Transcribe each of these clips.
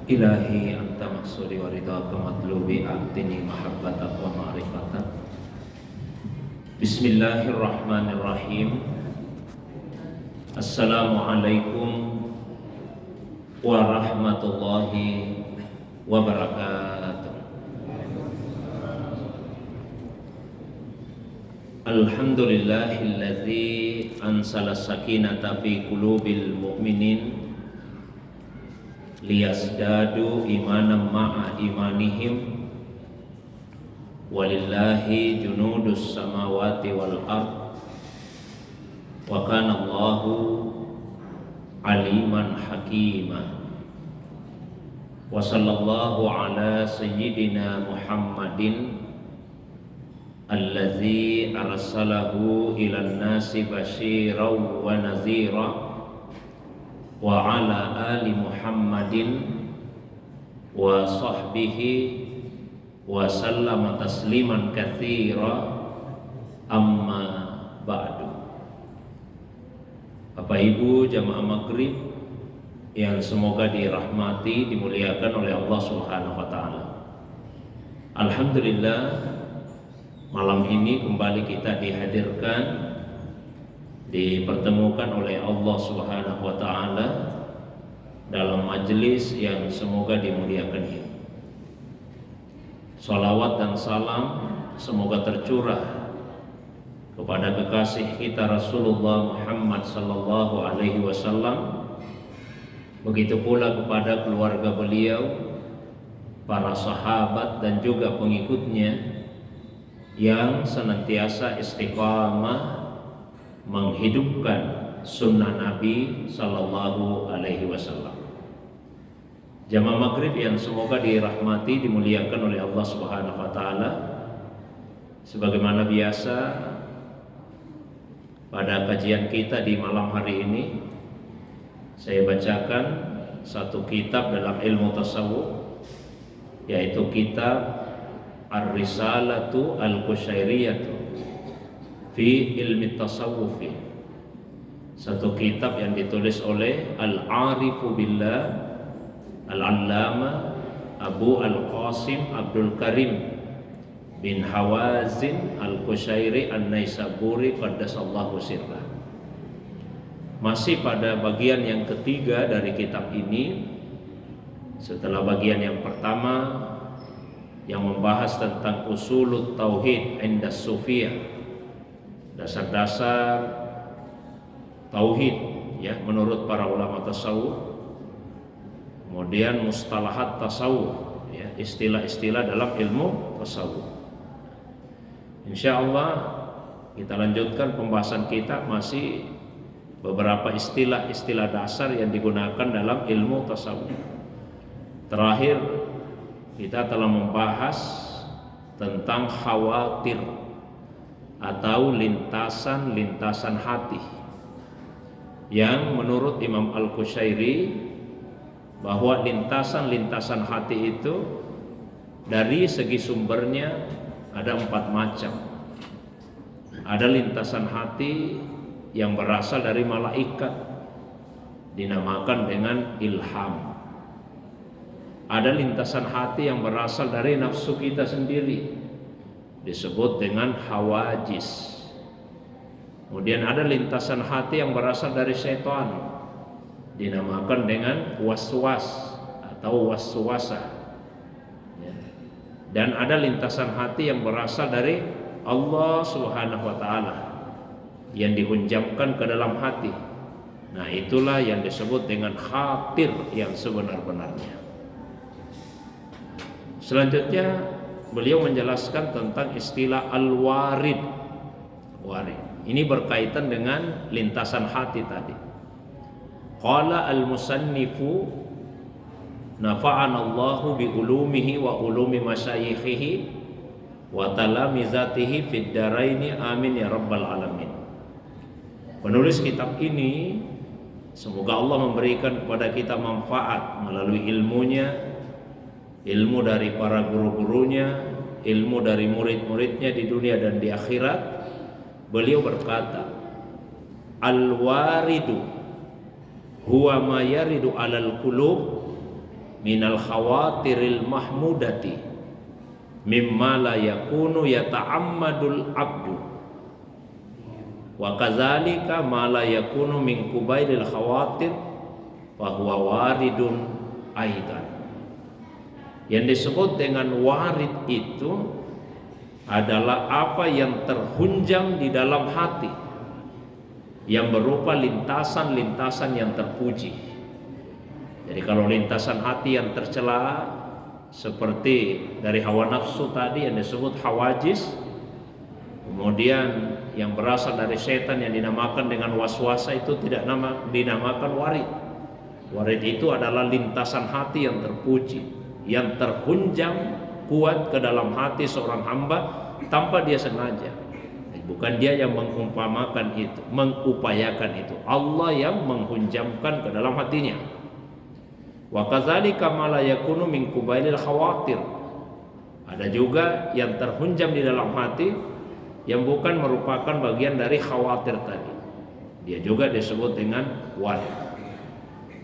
Ilahi anta maksudi wa ridhaka matlubi a'tini mahabbatan wa ma'rifatan. Bismillahirrahmanirrahim. Assalamualaikum warahmatullahi wabarakatuh. Alhamdulillahilladzi ansala sakinata fi qulubil mu'minin liyasdadu imanan ma'a imanihim walillahi junudus samawati wal ard wa kana Allahu aliman hakima. Wa sallallahu ala sayyidina Muhammadin alladzi arsalahu ilan nasi basyiran wa nadhira wa ala ali Muhammadin wa sahbihi wa sallama tasliman katsira, amma ba'du. Bapak Ibu jamaah maghrib yang semoga dirahmati, dimuliakan oleh Allah Subhanahu wa taala. Alhamdulillah, malam ini kembali kita dihadirkan, dipertemukan oleh Allah Subhanahu wa taala dalam majelis yang semoga dimuliakan ini. Salawat dan salam semoga tercurah kepada kekasih kita Rasulullah Muhammad sallallahu alaihi wasallam, begitu pula kepada keluarga beliau, para sahabat dan juga pengikutnya yang senantiasa istiqamah menghidupkan sunnah Nabi sallallahu alaihi wasallam. Jamaah maghrib yang semoga dirahmati, dimuliakan oleh Allah Subhanahu wa taala. Sebagaimana biasa pada kajian kita di malam hari ini, saya bacakan satu kitab dalam ilmu tasawuf, yaitu kitab Ar-Risalatu Al-Qushairiyatu fi ilmi tasawufi, satu kitab yang ditulis oleh Al-Arifu Billah Al-Allama Abu Al-Qasim Abdul Karim bin Hawazin Al-Qushairi An-Naisaburi Qaddasallahu sirrah. Masih pada bagian yang ketiga dari kitab ini, setelah bagian yang pertama yang membahas tentang usulut tauhid inda sufiyah, dasar-dasar tauhid ya menurut para ulama tasawuf. Kemudian mustalahat tasawuf ya, istilah-istilah dalam ilmu tasawuf. Insyaallah kita lanjutkan pembahasan kita, masih beberapa istilah-istilah dasar yang digunakan dalam ilmu tasawuf. Terakhir kita telah membahas tentang khawatir atau lintasan-lintasan hati, yang menurut Imam Al-Qushairi bahwa lintasan-lintasan hati itu dari segi sumbernya ada 4 macam. Ada lintasan hati yang berasal dari malaikat, dinamakan dengan ilham. Ada lintasan hati yang berasal dari nafsu kita sendiri, disebut dengan hawajis. Kemudian ada lintasan hati yang berasal dari syaitan, dinamakan dengan waswas atau waswasa ya. Dan ada lintasan hati yang berasal dari Allah Subhanahu wa taala yang dihunjamkan ke dalam hati. Nah, itulah yang disebut dengan khatir yang sebenar-benarnya. Selanjutnya beliau menjelaskan tentang istilah al-warid. Warid ini berkaitan dengan lintasan hati tadi. Qala al-musannifu nafa'ana Allahu bi ulumihi wa ulumi masyayikhihi wa talamizatihi fid daraini amin ya rabbal alamin. Penulis kitab ini, semoga Allah memberikan kepada kita manfaat melalui ilmunya, ilmu dari para guru-gurunya, ilmu dari murid-muridnya di dunia dan di akhirat. Beliau berkata, al-waridu huwa ma yaridu alal qulub minal khawatiril mahmudati mimma la yakunu yata'ammadul abdu wa kadzalika ma la yakunu min kubailil khawatir fa huwa waridun aidan. Yang disebut dengan warid itu adalah apa yang terhunjam di dalam hati yang berupa lintasan-lintasan yang terpuji. Jadi kalau lintasan hati yang tercela seperti dari hawa nafsu tadi yang disebut hawajis, kemudian yang berasal dari setan yang dinamakan dengan waswasa itu tidak dinamakan warid. Warid itu adalah lintasan hati yang terpuji, yang terhunjam kuat ke dalam hati seorang hamba tanpa dia sengaja. Bukan dia yang mengumpamakan itu, mengupayakan itu. Allah yang menghunjamkan ke dalam hatinya. Wa kadzalika ma la yakunu min kubailil khawatir. Ada juga yang terhunjam di dalam hati yang bukan merupakan bagian dari khawatir tadi. Dia juga disebut dengan warid.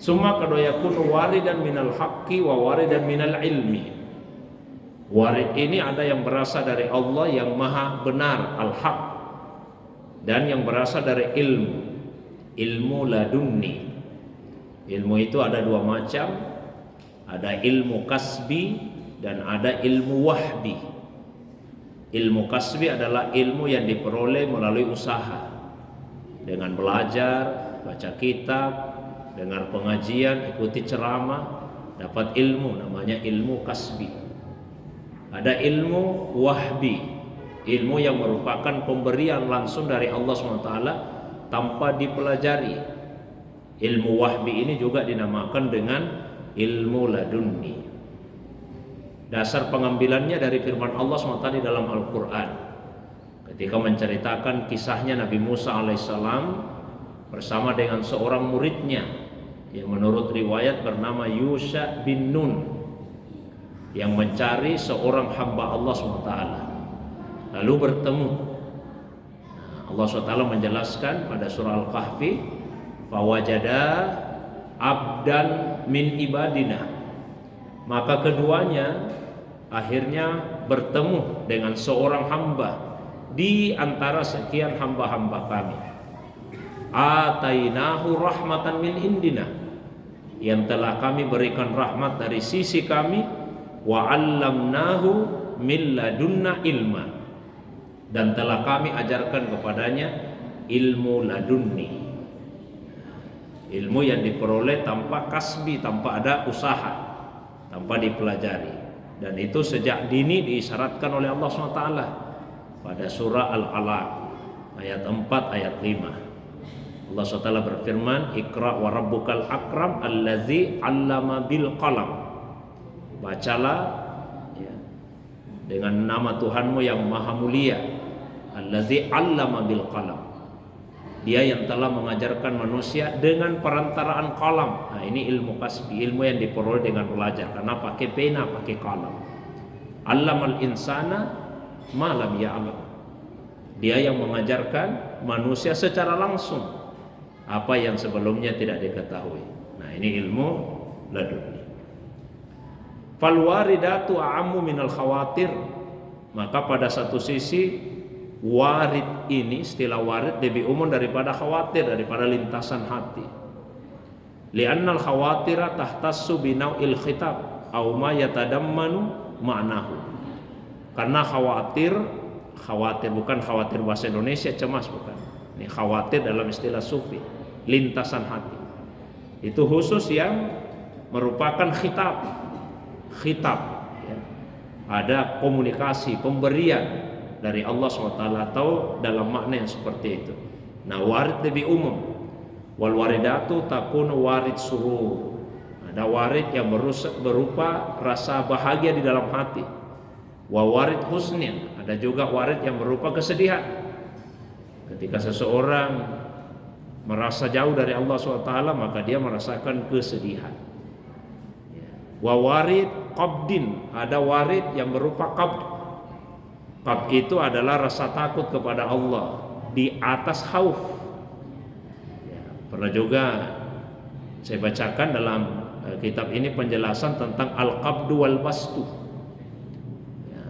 Summa qad yakunu waridan minal haqqi wa waridan minal ilmi. Warid ini ada yang berasal dari Allah yang maha benar, al-haq, dan yang berasal dari ilmu ladunni. Ilmu itu ada dua macam, ada ilmu kasbi dan ada ilmu wahbi. Ilmu kasbi adalah ilmu yang diperoleh melalui usaha, dengan belajar, baca kitab, dengar pengajian, ikuti ceramah, dapat ilmu, namanya ilmu kasbi. Ada ilmu wahbi, ilmu yang merupakan pemberian langsung dari Allah SWT tanpa dipelajari. Ilmu wahbi ini juga dinamakan dengan ilmu ladunni. Dasar pengambilannya dari firman Allah SWT di dalam Al-Quran, ketika menceritakan kisahnya Nabi Musa alaihissalam bersama dengan seorang muridnya yang menurut riwayat bernama Yusha bin Nun, yang mencari seorang hamba Allah SWT. Lalu bertemu. Allah SWT menjelaskan pada surah Al-Kahfi, fawajada abdan min ibadina. Maka keduanya akhirnya bertemu dengan seorang hamba di antara sekian hamba-hamba kami. Atainahu rahmatan min indina, yang telah kami berikan rahmat dari sisi kami. Wa 'allamnahu min ladunna ilma, dan telah kami ajarkan kepadanya ilmu ladunni, ilmu yang diperoleh tanpa kasbi, tanpa ada usaha, tanpa dipelajari. Dan itu sejak dini diisyaratkan oleh Allah SWT pada surah Al-Alaq ayat 4 ayat 5. Allah SWT berfirman, Iqra wa rabbukal akram allazi 'allama bil qalam. Bacalah ya, dengan nama Tuhanmu yang maha mulia, allazi 'allama bil qalam. Dia yang telah mengajarkan manusia dengan perantaraan kalam. Nah, ini ilmu kasbi, ilmu yang diperoleh dengan belajar, karena pakai pena, pakai kalam. 'Allamal insana ma lam ya'lam. Dia yang mengajarkan manusia secara langsung apa yang sebelumnya tidak diketahui. Nah, ini ilmu laduni. Fal waridatu a'ammu minal khawatir. Maka pada satu sisi warid ini, istilah warid lebih umum daripada khawatir, daripada lintasan hati. Li'annal khawatira tahtassu binau'il khitab aw ma yatadammanu ma'nahu. Karena khawatir bukan khawatir bahasa Indonesia cemas, bukan. Ini khawatir dalam istilah sufi, lintasan hati. Itu khusus yang merupakan khitab ya. Ada komunikasi, pemberian dari Allah SWT atau dalam makna yang seperti itu. Nah, warid lebih umum. Wal waridatu takunu warid surur. Ada warid yang berupa rasa bahagia di dalam hati. Wa warid husnin. Ada juga warid yang berupa kesedihan. Ketika seseorang merasa jauh dari Allah SWT, maka dia merasakan kesedihan. Wa warid qabdin, ada warid yang berupa qabd. Qabd itu adalah rasa takut kepada Allah di atas khauf. Ya, pernah juga saya bacakan dalam kitab ini penjelasan tentang al-qabdu wal bastu. Ya,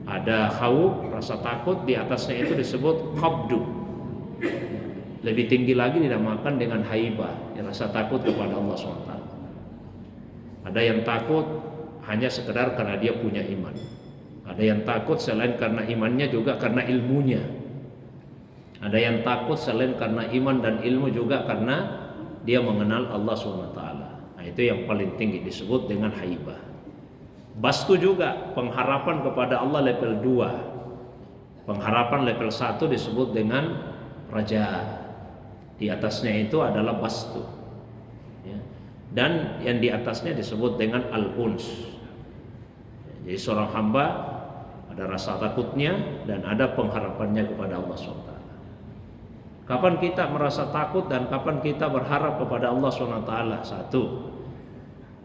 ada khauf, rasa takut, di atasnya itu disebut qabdu. Lebih tinggi lagi dinamakan dengan haibah, ya, rasa takut kepada Allah SWT. Ada yang takut hanya sekedar karena dia punya iman. Ada yang takut selain karena imannya juga karena ilmunya. Ada yang takut selain karena iman dan ilmu juga karena dia mengenal Allah SWT. Nah, itu yang paling tinggi disebut dengan haibah. Bastu juga pengharapan kepada Allah level 2. Pengharapan level 1 disebut dengan raja. Di atasnya itu adalah bastu. Ya. Dan yang di atasnya disebut dengan al-uns. Jadi seorang hamba ada rasa takutnya dan ada pengharapannya kepada Allah SWT. Kapan kita merasa takut dan kapan kita berharap kepada Allah SWT? Satu,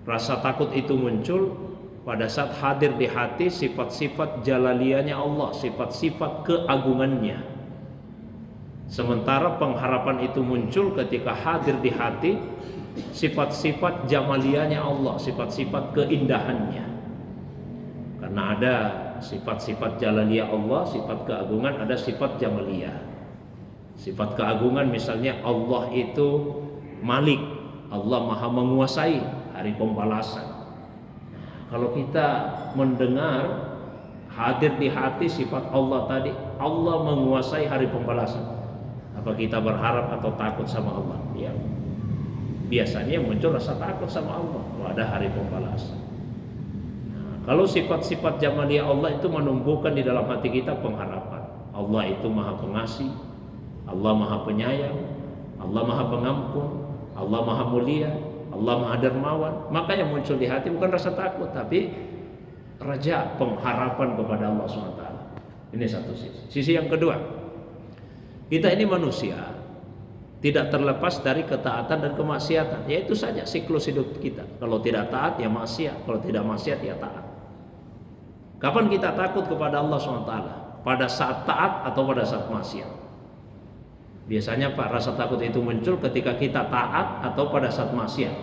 rasa takut itu muncul pada saat hadir di hati sifat-sifat jalaliyahnya Allah, sifat-sifat keagungannya. Sementara pengharapan itu muncul ketika hadir di hati sifat-sifat jamaliyahnya Allah, sifat-sifat keindahannya. Karena ada sifat-sifat jalaliyah Allah, sifat keagungan, ada sifat jamaliyah. Sifat keagungan misalnya Allah itu Malik, Allah maha menguasai, hari pembalasan. Kalau kita mendengar hadir di hati sifat Allah tadi, Allah menguasai hari pembalasan, apa kita berharap atau takut sama Allah? Ya, biasanya muncul rasa takut sama Allah kalau ada hari pembalasan. Nah, kalau sifat-sifat jamaliyah Allah itu menumbuhkan di dalam hati kita pengharapan. Allah itu maha pengasih, Allah maha penyayang, Allah maha pengampun, Allah maha mulia, Allah maha dermawan. Maka yang muncul di hati bukan rasa takut, tapi raja, pengharapan kepada Allah SWT. Ini satu sisi. Sisi yang kedua, kita ini manusia, tidak terlepas dari ketaatan dan kemaksiatan. Ya itu saja siklus hidup kita. Kalau tidak taat ya maksiat, kalau tidak maksiat ya taat. Kapan kita takut kepada Allah SWT? Pada saat taat atau pada saat maksiat? Biasanya Pak, rasa takut itu muncul ketika kita taat atau pada saat maksiat?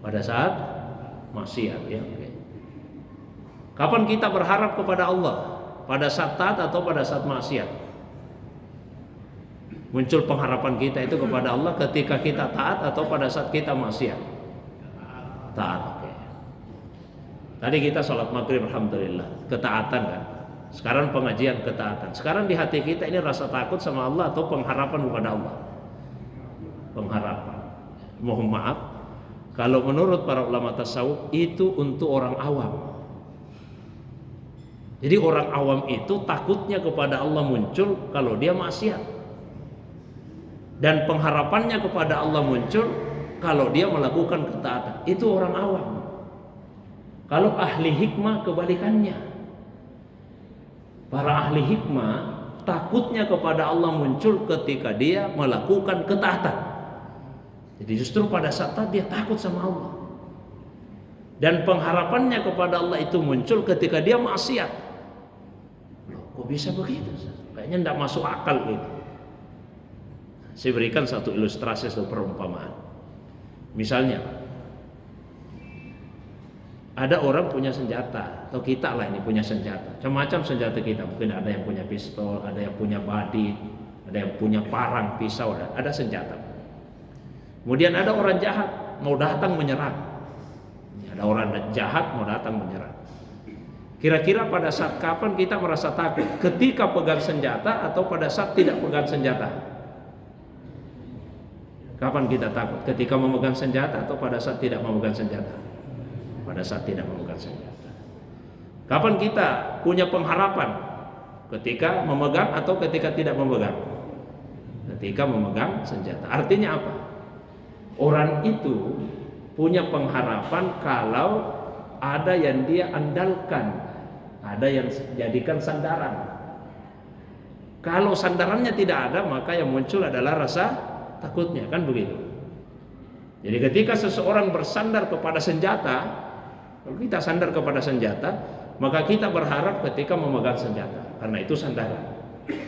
Pada saat maksiat, ya. Kapan kita berharap kepada Allah? Pada saat taat atau pada saat maksiat? Muncul pengharapan kita itu kepada Allah ketika kita taat atau pada saat kita maksiat? Taat. Tadi kita sholat maghrib, alhamdulillah, ketaatan kan. Sekarang pengajian ketaatan. Sekarang di hati kita ini rasa takut sama Allah atau pengharapan kepada Allah? Pengharapan. Mohon maaf, kalau menurut para ulama tasawuf itu untuk orang awam. Jadi orang awam itu takutnya kepada Allah muncul kalau dia maksiat, dan pengharapannya kepada Allah muncul kalau dia melakukan ketaatan. Itu orang awam. Kalau ahli hikmah kebalikannya. Para ahli hikmah takutnya kepada Allah muncul ketika dia melakukan ketaatan. Jadi justru pada saat dia takut sama Allah. Dan pengharapannya kepada Allah itu muncul ketika dia maksiat. Loh, kok bisa begitu? Kayaknya tidak masuk akal gitu. Saya berikan satu ilustrasi, satu perumpamaan. Misalnya, ada orang punya senjata, atau kita lah ini punya senjata, macam-macam senjata kita. Mungkin ada yang punya pistol, ada yang punya badit, ada yang punya parang, pisau, ada senjata. Kemudian ada orang jahat mau datang menyerang. Ada orang jahat mau datang menyerang. Kira-kira pada saat kapan kita merasa takut? Ketika pegang senjata atau pada saat tidak pegang senjata? Kapan kita takut? Ketika memegang senjata atau pada saat tidak memegang senjata? Pada saat tidak memegang senjata. Kapan kita punya pengharapan? Ketika memegang atau ketika tidak memegang? Ketika memegang senjata. Artinya apa? Orang itu punya pengharapan kalau ada yang dia andalkan, ada yang jadikan sandaran. Kalau sandarannya tidak ada, maka yang muncul adalah rasa takutnya, kan begitu. Jadi ketika seseorang bersandar kepada senjata, kalau kita sandar kepada senjata, maka kita berharap ketika memegang senjata, karena itu sandaran.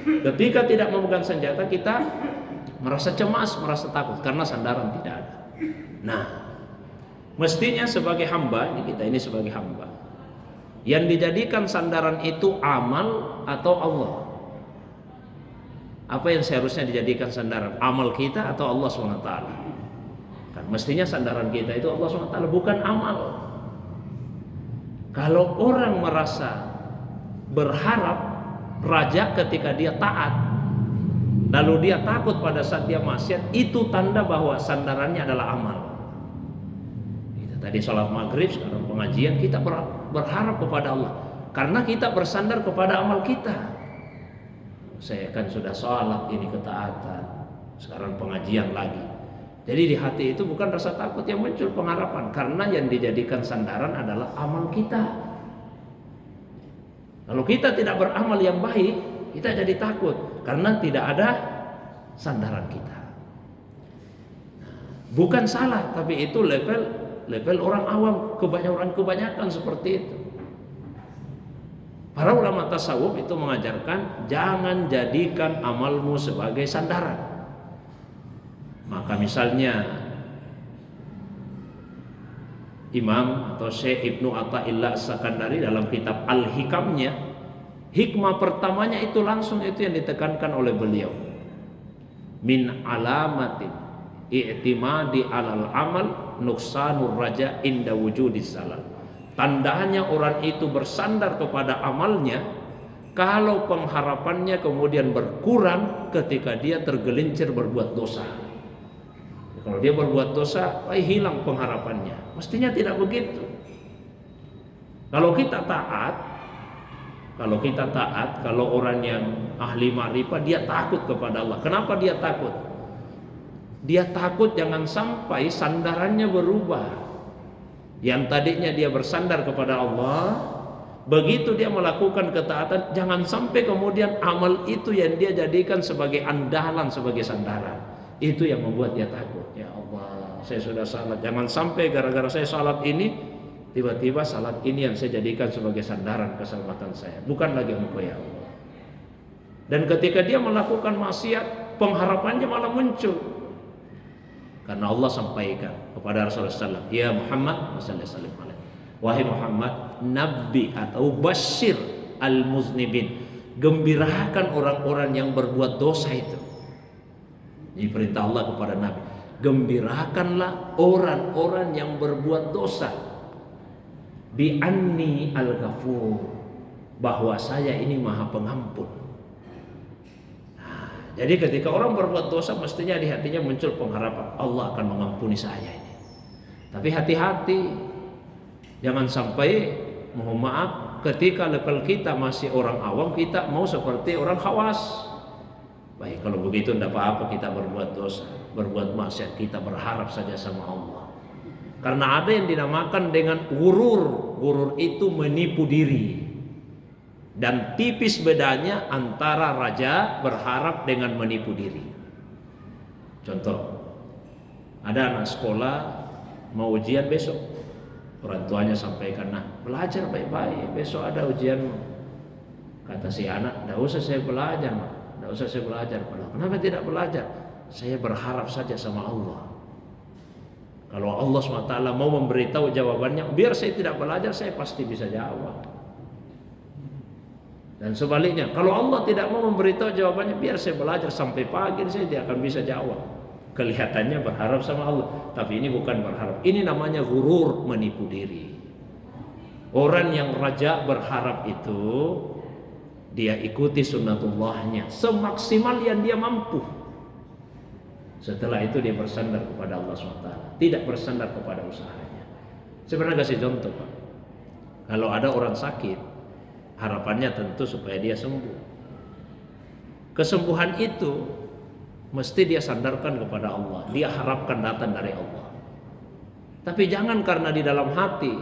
Ketika tidak memegang senjata, kita merasa cemas, merasa takut karena sandaran tidak ada. Nah, Mestinya sebagai hamba, ini sebagai hamba, yang dijadikan sandaran itu amal atau Allah? Apa yang seharusnya dijadikan sandaran? Amal kita atau Allah SWT? Kan mestinya sandaran kita itu Allah SWT, bukan amal. Kalau orang merasa berharap raja ketika dia taat, lalu dia takut pada saat dia maksiat, itu tanda bahwa sandarannya adalah amal. Kita tadi sholat maghrib, sekarang pengajian, kita berharap kepada Allah karena kita bersandar kepada amal kita. Saya kan sudah sholat, ini ketaatan, sekarang pengajian lagi. Jadi di hati itu bukan rasa takut yang muncul, pengharapan, karena yang dijadikan sandaran adalah amal kita. Kalau kita tidak beramal yang baik, kita jadi takut karena tidak ada sandaran kita. Bukan salah, tapi itu level orang awam, kebanyakan seperti itu. Para ulama tasawuf itu mengajarkan jangan jadikan amalmu sebagai sandaran. Maka misalnya Imam atau Syekh Ibnu Athaillah As-Sakandari dalam kitab Al-Hikamnya, hikmah pertamanya itu langsung itu yang ditekankan oleh beliau. Min alamatin i'timadi alal amal nuksanur raja inda wujudis salal. Tandanya orang itu bersandar kepada amalnya kalau pengharapannya kemudian berkurang ketika dia tergelincir berbuat dosa. Kalau dia berbuat dosa, hilang pengharapannya. Mestinya tidak begitu. Kalau kita taat, kalau orang yang ahli ma'rifah, dia takut kepada Allah. Kenapa dia takut? Dia takut jangan sampai sandarannya berubah. Yang tadinya dia bersandar kepada Allah, begitu dia melakukan ketaatan, jangan sampai kemudian amal itu yang dia jadikan sebagai andalan, sebagai sandaran. Itu yang membuat dia takut. Ya Allah, saya sudah salat, jangan sampai gara-gara saya salat ini, tiba-tiba salat ini yang saya jadikan sebagai sandaran keselamatan saya. Bukan lagi Engkau ya Allah. Dan ketika dia melakukan maksiat, pengharapannya malah muncul. Karena Allah sampaikan kepada Rasulullah SAW, ya Muhammad, wahai Muhammad, Nabi atau Bashir al-muznibin, gembirakan orang-orang yang berbuat dosa itu. Ini perintah Allah kepada Nabi, gembirakanlah orang-orang yang berbuat dosa, bi anni al-ghafur, bahwa saya ini maha pengampun. Jadi ketika orang berbuat dosa, mestinya di hatinya muncul pengharapan Allah akan mengampuni saya ini. Tapi hati-hati, jangan sampai, mohon maaf, ketika level kita masih orang awam, kita mau seperti orang khawas. Baik, kalau begitu tidak apa-apa kita berbuat dosa, berbuat maksiat, kita berharap saja sama Allah. Karena ada yang dinamakan dengan gurur. Gurur itu menipu diri. Dan tipis bedanya antara raja berharap dengan menipu diri. Contoh, ada anak sekolah mau ujian besok, orang tuanya sampaikan, nah belajar baik-baik, besok ada ujian. Kata si anak, tidak usah saya belajar, tidak usah saya belajar. Kenapa tidak belajar? Saya berharap saja sama Allah. Kalau Allah SWT mau memberitahu jawabannya, biar saya tidak belajar, saya pasti bisa jawab. Dan sebaliknya, kalau Allah tidak mau memberitahu jawabannya, biar saya belajar sampai pagi, saya tidak akan bisa jawab. Kelihatannya berharap sama Allah, tapi ini bukan berharap. Ini namanya gurur, menipu diri. Orang yang raja berharap itu, dia ikuti sunnatullahnya semaksimal yang dia mampu. Setelah itu dia bersandar kepada Allah SWT, tidak bersandar kepada usahanya. Sebenarnya kasih contoh Pak, kalau ada orang sakit, harapannya tentu supaya dia sembuh. Kesembuhan itu mesti dia sandarkan kepada Allah, dia harapkan datang dari Allah. Tapi jangan karena di dalam hati,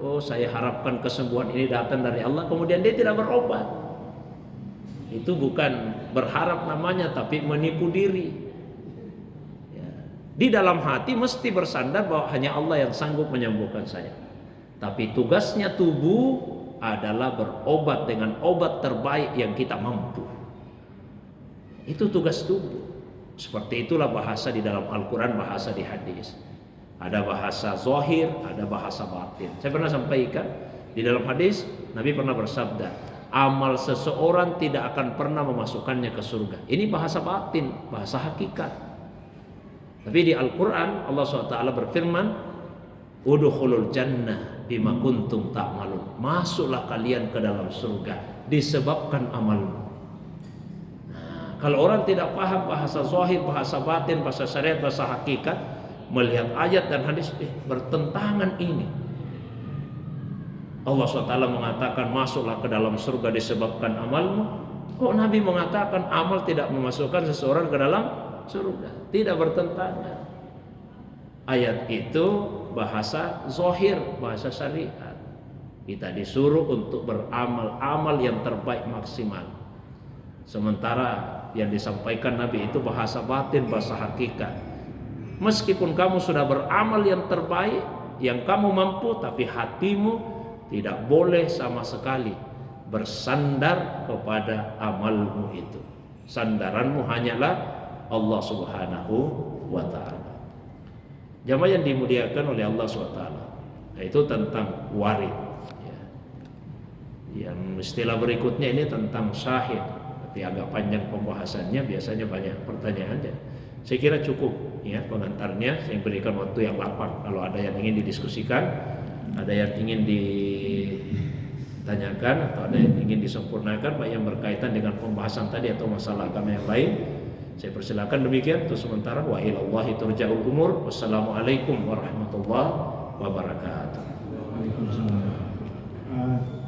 oh saya harapkan kesembuhan ini datang dari Allah, kemudian dia tidak berobat. Itu bukan berharap namanya, tapi menipu diri. Di dalam hati mesti bersandar bahwa hanya Allah yang sanggup menyembuhkan saya. Tapi tugasnya tubuh adalah berobat dengan obat terbaik yang kita mampu. Itu tugas tubuh. Seperti itulah bahasa di dalam Al-Quran, bahasa di hadis. Ada bahasa zahir, ada bahasa batin. Saya pernah sampaikan di dalam hadis, Nabi pernah bersabda, amal seseorang tidak akan pernah memasukkannya ke surga. Ini bahasa batin, bahasa hakikat. Tapi di Al-Quran Allah SWT berfirman, udkhulul jannah bima kuntum ta'malun. Masuklah kalian ke dalam surga disebabkan amalmu. Kalau orang tidak paham bahasa zahir, bahasa batin, bahasa syariat, bahasa hakikat, melihat ayat dan hadis, bertentangan ini. Allah SWT mengatakan masuklah ke dalam surga disebabkan amalmu. Kok Nabi mengatakan amal tidak memasukkan seseorang ke dalam surga? Tidak bertentangan. Ayat itu bahasa zahir, bahasa syariat. Kita disuruh untuk beramal, amal yang terbaik maksimal. Sementara yang disampaikan Nabi itu bahasa batin, bahasa hakikat. Meskipun kamu sudah beramal yang terbaik, yang kamu mampu, tapi hatimu tidak boleh sama sekali bersandar kepada amalmu itu. Sandaranmu hanyalah Allah Subhanahu wa ta'ala. Jamaah yang dimuliakan oleh Allah SWT, yaitu tentang warid. Yang istilah berikutnya ini tentang syahid. Tapi agak panjang pembahasannya, biasanya banyak pertanyaannya. Saya kira cukup ya pengantarnya. Saya berikan waktu yang lapang. Kalau ada yang ingin didiskusikan, ada yang ingin ditanyakan, atau ada yang ingin disempurnakan, baik yang berkaitan dengan pembahasan tadi atau masalah agama yang lain, saya persilakan. Demikian untuk sementara. Wa ilallahi turja'ul umur. Wassalamualaikum warahmatullahi wabarakatuh. Waalaikumsalam.